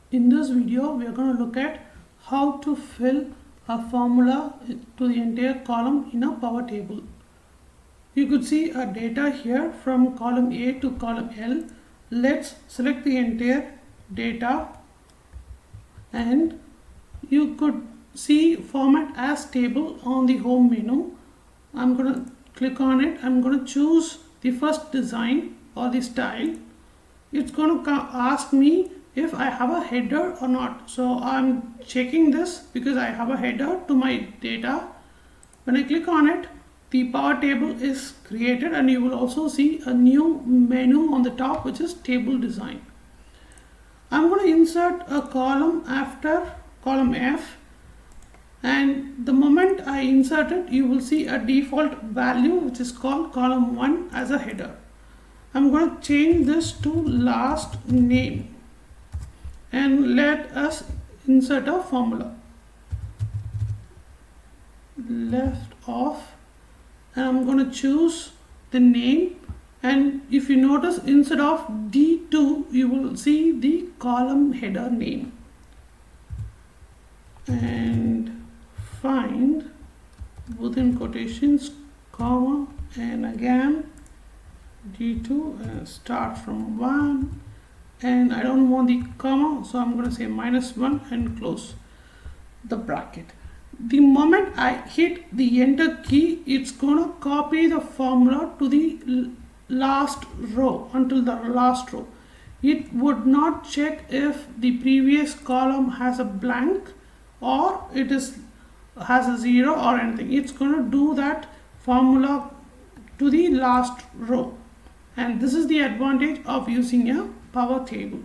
In this video, we are going to look at how to fill a formula to the entire column in a power table. You could see a data here from column A to column L. Let's select the entire data and you could see format as table on the home menu. I'm going to click on it. I'm going to choose the first design or the style. It's going to ask me if I have a header or not. So I'm checking this because I have a header to my data. When I click on it, the power table is created and you will also see a new menu on the top which is table design. I'm going to insert a column after column F, and the moment I insert it, you will see a default value which is called column 1 as a header. I'm going to change this to last name and let us insert a formula. Left off, and I'm going to choose the name, and if you notice, instead of D2 you will see the column header name, and find within quotations comma and again D2 and start from 1, and I don't want the comma, so I'm going to say -1 and close the bracket. The moment I hit the enter key, it's going to copy the formula to the last row until the last row. It would not check if the previous column has a blank or it has a 0 or anything. It's going to do that formula to the last row, and this is the advantage of using a power table.